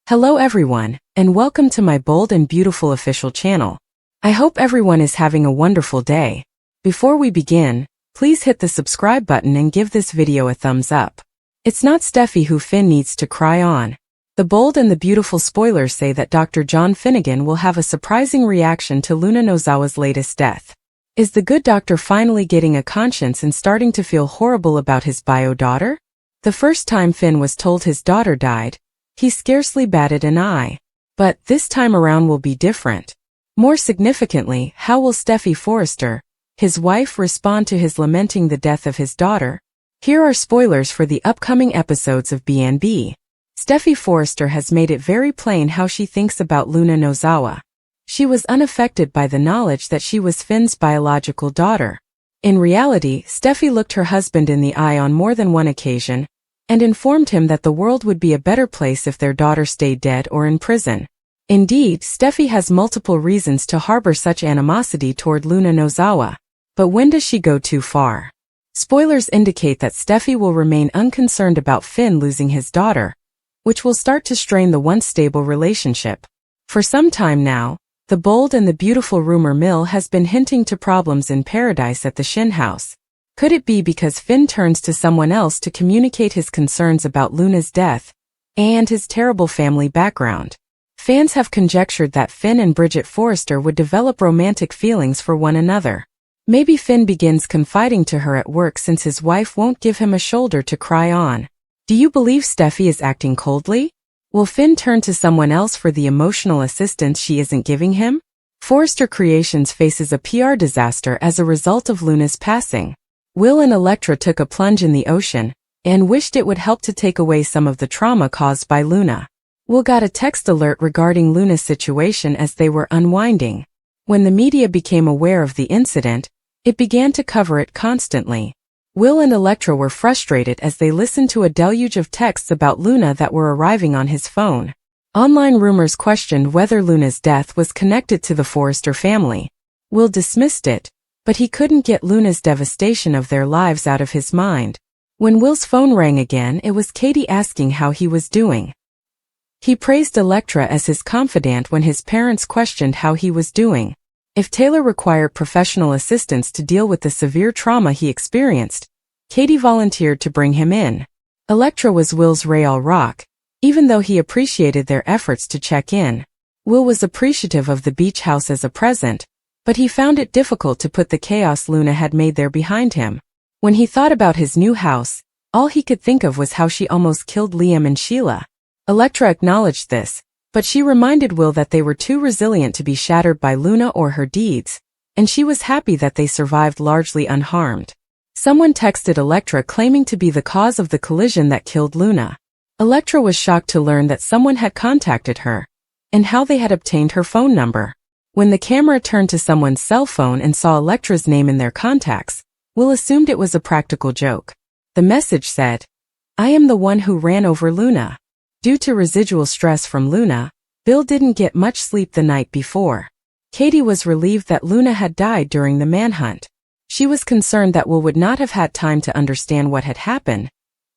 Hello everyone, and welcome to my bold and beautiful official channel. I hope everyone is having a wonderful day. Before we begin, please hit the subscribe button and give this video a thumbs up. It's not Steffy who Finn needs to cry on. The bold and the beautiful spoilers say that Dr. John Finnegan will have a surprising reaction to Luna Nozawa's latest death. Is the good doctor finally getting a conscience and starting to feel horrible about his bio daughter? The first time Finn was told his daughter died, he scarcely batted an eye. But this time around will be different. More significantly, how will Steffy Forrester, his wife, respond to his lamenting the death of his daughter? Here are spoilers for the upcoming episodes of B&B. Steffy Forrester has made it very plain how she thinks about Luna Nozawa. She was unaffected by the knowledge that she was Finn's biological daughter. In reality, Steffy looked her husband in the eye on more than one occasion, and informed him that the world would be a better place if their daughter stayed dead or in prison. Indeed, Steffy has multiple reasons to harbor such animosity toward Luna Nozawa. But when does she go too far? Spoilers indicate that Steffy will remain unconcerned about Finn losing his daughter, which will start to strain the once stable relationship. For some time now, the bold and the beautiful rumor mill has been hinting to problems in paradise at the Shin house. Could it be because Finn turns to someone else to communicate his concerns about Luna's death and his terrible family background? Fans have conjectured that Finn and Bridget Forrester would develop romantic feelings for one another. Maybe Finn begins confiding to her at work since his wife won't give him a shoulder to cry on. Do you believe Steffy is acting coldly? Will Finn turn to someone else for the emotional assistance she isn't giving him? Forrester Creations faces a PR disaster as a result of Luna's passing. Will and Elektra took a plunge in the ocean and wished it would help to take away some of the trauma caused by Luna. Will got a text alert regarding Luna's situation as they were unwinding. When the media became aware of the incident, it began to cover it constantly. Will and Elektra were frustrated as they listened to a deluge of texts about Luna that were arriving on his phone. Online rumors questioned whether Luna's death was connected to the Forrester family. Will dismissed it, but he couldn't get Luna's devastation of their lives out of his mind. When Will's phone rang again, it was Katie asking how he was doing. He praised Elektra as his confidant when his parents questioned how he was doing. If Taylor required professional assistance to deal with the severe trauma he experienced, Katie volunteered to bring him in. Elektra was Will's ray al rock, even though he appreciated their efforts to check in. Will was appreciative of the beach house as a present, but he found it difficult to put the chaos Luna had made there behind him. When he thought about his new house, all he could think of was how she almost killed Liam and Sheila. Elektra acknowledged this, but she reminded Will that they were too resilient to be shattered by Luna or her deeds, and she was happy that they survived largely unharmed. Someone texted Elektra claiming to be the cause of the collision that killed Luna. Elektra was shocked to learn that someone had contacted her, and how they had obtained her phone number. When the camera turned to someone's cell phone and saw Elektra's name in their contacts, Will assumed it was a practical joke. The message said, "I am the one who ran over Luna." Due to residual stress from Luna, Bill didn't get much sleep the night before. Katie was relieved that Luna had died during the manhunt. She was concerned that Will would not have had time to understand what had happened,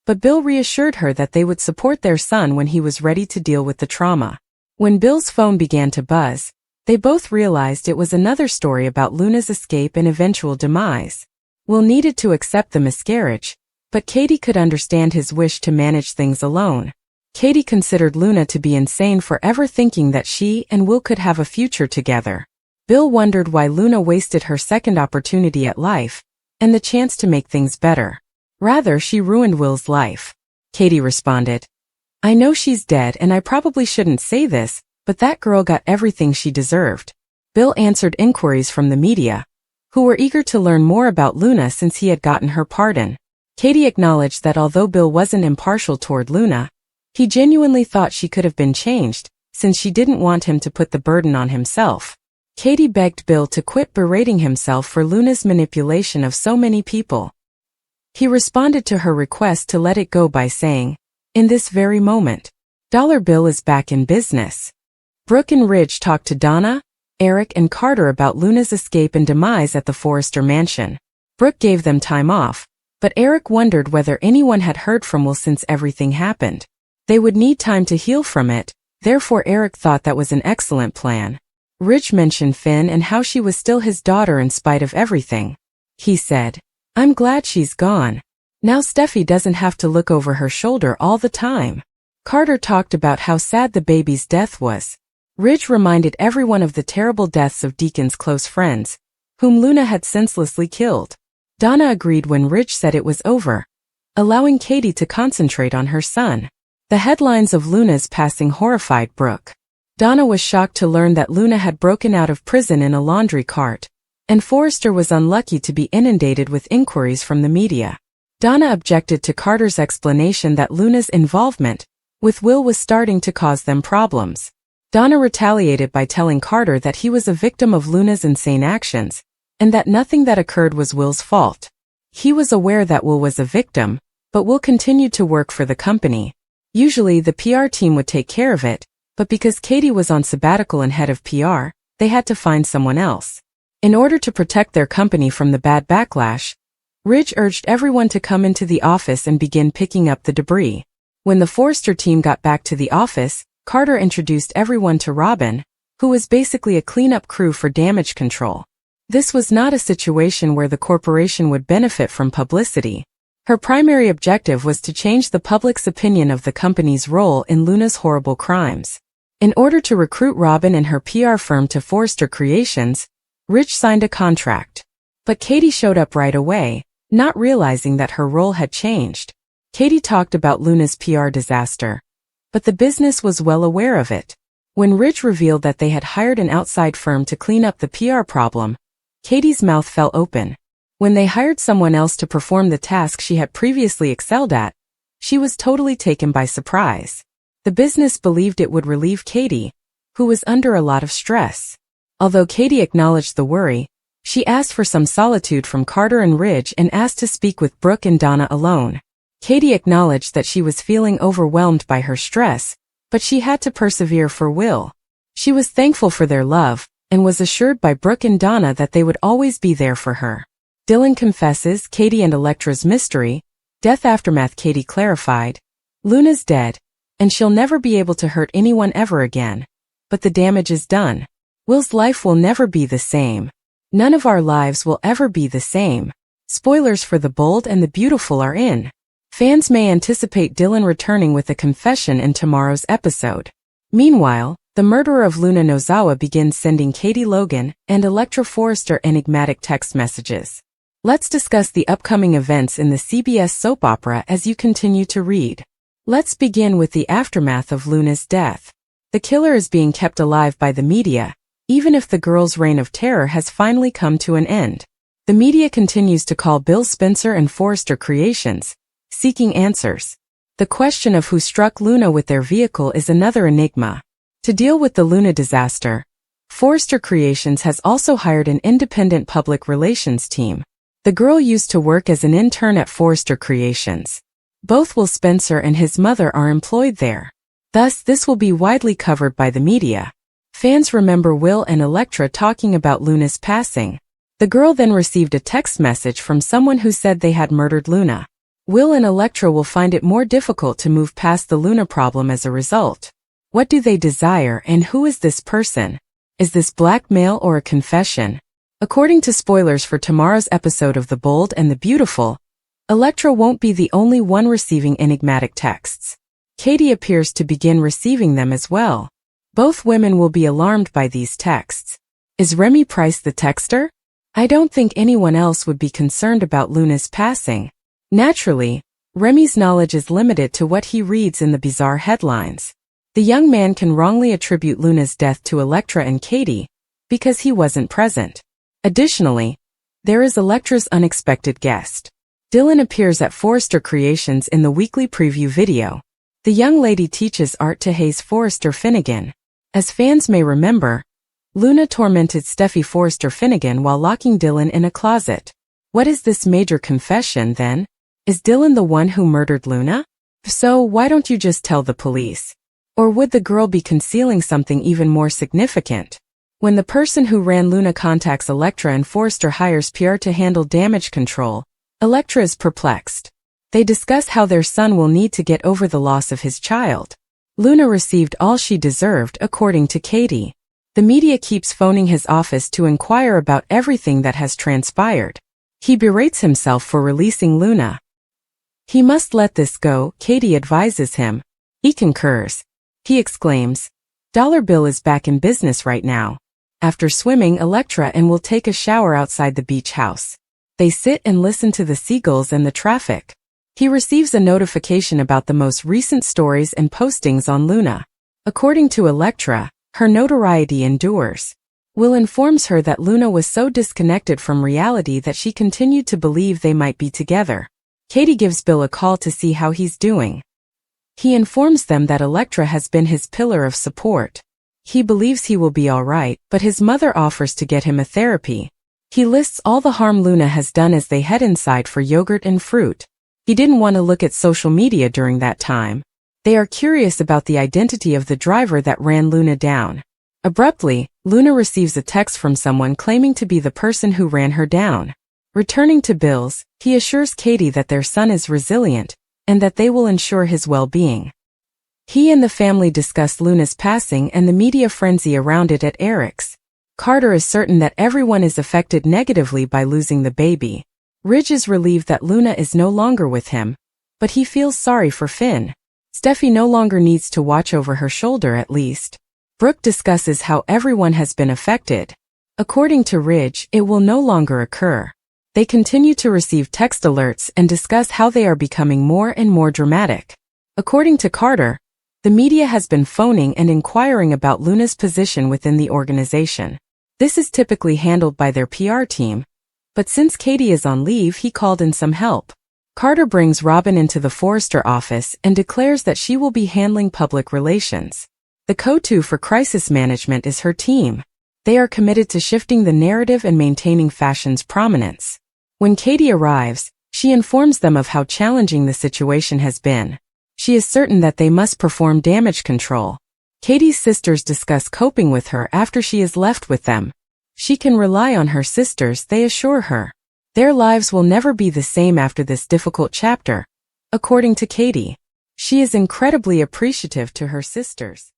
but Bill reassured her that they would support their son when he was ready to deal with the trauma. When Bill's phone began to buzz, they both realized it was another story about Luna's escape and eventual demise. Will needed to accept the miscarriage, but Katie could understand his wish to manage things alone. Katie considered Luna to be insane for ever thinking that she and Will could have a future together. Bill wondered why Luna wasted her second opportunity at life, and the chance to make things better. Rather, she ruined Will's life. Katie responded, "I know she's dead and I probably shouldn't say this, but that girl got everything she deserved." Bill answered inquiries from the media, who were eager to learn more about Luna since he had gotten her pardon. Katie acknowledged that although Bill wasn't impartial toward Luna, he genuinely thought she could have been changed, since she didn't want him to put the burden on himself. Katie begged Bill to quit berating himself for Luna's manipulation of so many people. He responded to her request to let it go by saying, "In this very moment, Dollar Bill is back in business." Brooke and Ridge talked to Donna, Eric and Carter about Luna's escape and demise at the Forrester mansion. Brooke gave them time off, but Eric wondered whether anyone had heard from Will since everything happened. They would need time to heal from it, Therefore Eric thought that was an excellent plan. Ridge mentioned Finn and how she was still his daughter in spite of everything. He said, "I'm glad she's gone. Now Steffy doesn't have to look over her shoulder all the time." Carter talked about how sad the baby's death was. Ridge reminded everyone of the terrible deaths of Deacon's close friends, whom Luna had senselessly killed. Donna agreed when Ridge said it was over, allowing Katie to concentrate on her son. The headlines of Luna's passing horrified Brooke. Donna was shocked to learn that Luna had broken out of prison in a laundry cart, and Forrester was unlucky to be inundated with inquiries from the media. Donna objected to Carter's explanation that Luna's involvement with Will was starting to cause them problems. Donna retaliated by telling Carter that he was a victim of Luna's insane actions, and that nothing that occurred was Will's fault. He was aware that Will was a victim, but Will continued to work for the company. Usually the PR team would take care of it, but because Katie was on sabbatical and head of PR, they had to find someone else. In order to protect their company from the bad backlash, Ridge urged everyone to come into the office and begin picking up the debris. When the Forrester team got back to the office, Carter introduced everyone to Robin, who was basically a cleanup crew for damage control. This was not a situation where the corporation would benefit from publicity. Her primary objective was to change the public's opinion of the company's role in Luna's horrible crimes. In order to recruit Robin and her PR firm to Forrester Creations, Ridge signed a contract. But Katie showed up right away, not realizing that her role had changed. Katie talked about Luna's PR disaster, but the business was well aware of it. When Ridge revealed that they had hired an outside firm to clean up the PR problem, Katie's mouth fell open. When they hired someone else to perform the task she had previously excelled at, she was totally taken by surprise. The business believed it would relieve Katie, who was under a lot of stress. Although Katie acknowledged the worry, she asked for some solitude from Carter and Ridge and asked to speak with Brooke and Donna alone. Katie acknowledged that she was feeling overwhelmed by her stress, but she had to persevere for Will. She was thankful for their love, and was assured by Brooke and Donna that they would always be there for her. Dylan confesses Katie and Electra's mystery. Death aftermath. Katie clarified, "Luna's dead, and she'll never be able to hurt anyone ever again. But the damage is done. Will's life will never be the same. None of our lives will ever be the same." Spoilers for The Bold and the Beautiful are in. Fans may anticipate Dylan returning with a confession in tomorrow's episode. Meanwhile, the murderer of Luna Nozawa begins sending Katie Logan and Electra Forrester enigmatic text messages. Let's discuss the upcoming events in the CBS soap opera as you continue to read. Let's begin with the aftermath of Luna's death. The killer is being kept alive by the media, even if the girl's reign of terror has finally come to an end. The media continues to call Bill Spencer and Forrester Creations, seeking answers. The question of who struck Luna with their vehicle is another enigma. To deal with the Luna disaster, Forrester Creations has also hired an independent public relations team. The girl used to work as an intern at Forrester Creations. Both Will Spencer and his mother are employed there. Thus, this will be widely covered by the media. Fans remember Will and Electra talking about Luna's passing. The girl then received a text message from someone who said they had murdered Luna. Will and Electra will find it more difficult to move past the Luna problem as a result. What do they desire, and who is this person? Is this blackmail or a confession? According to spoilers for tomorrow's episode of The Bold and the Beautiful, Electra won't be the only one receiving enigmatic texts. Katie appears to begin receiving them as well. Both women will be alarmed by these texts. Is Remy Price the texter? I don't think anyone else would be concerned about Luna's passing. Naturally, Remy's knowledge is limited to what he reads in the bizarre headlines. The young man can wrongly attribute Luna's death to Electra and Katie, because he wasn't present. Additionally, there is Electra's unexpected guest. Dylan appears at Forrester Creations in the weekly preview video. The young lady teaches art to Hayes Forrester Finnegan. As fans may remember, Luna tormented Steffy Forrester Finnegan while locking Dylan in a closet. What is this major confession then? Is Dylan the one who murdered Luna? If so, why don't you just tell the police? Or would the girl be concealing something even more significant? When the person who ran Luna contacts Electra and Forrester hires PR to handle damage control, Electra is perplexed. They discuss how their son will need to get over the loss of his child. Luna received all she deserved, according to Katie. The media keeps phoning his office to inquire about everything that has transpired. He berates himself for releasing Luna. He must let this go, Katie advises him. He concurs. He exclaims, "Dollar Bill is back in business right now." After swimming, Electra and will take a shower outside the beach house. They sit and listen to the seagulls and the traffic. He receives a notification about the most recent stories and postings on Luna. According to Electra, her notoriety endures. Will informs her that Luna was so disconnected from reality that she continued to believe they might be together. Katie gives Bill a call to see how he's doing. He informs them that Electra has been his pillar of support. He believes he will be all right, but his mother offers to get him a therapy. He lists all the harm Luna has done as they head inside for yogurt and fruit. He didn't want to look at social media during that time. They are curious about the identity of the driver that ran Luna down. Abruptly, Luna receives a text from someone claiming to be the person who ran her down. Returning to Bill's, he assures Katie that their son is resilient, and that they will ensure his well-being. He and the family discuss Luna's passing and the media frenzy around it at Eric's. Carter is certain that everyone is affected negatively by losing the baby. Ridge is relieved that Luna is no longer with him, but he feels sorry for Finn. Steffy no longer needs to watch over her shoulder at least. Brooke discusses how everyone has been affected. According to Ridge, it will no longer occur. They continue to receive text alerts and discuss how they are becoming more and more dramatic. According to Carter, the media has been phoning and inquiring about Luna's position within the organization. This is typically handled by their PR team, but since Katie is on leave, he called in some help. Carter brings Robin into the Forrester office and declares that she will be handling public relations. The go-to for crisis management is her team. They are committed to shifting the narrative and maintaining fashion's prominence. When Katie arrives, she informs them of how challenging the situation has been. She is certain that they must perform damage control. Katie's sisters discuss coping with her after she is left with them. She can rely on her sisters, they assure her. Their lives will never be the same after this difficult chapter. According to Katie, she is incredibly appreciative to her sisters.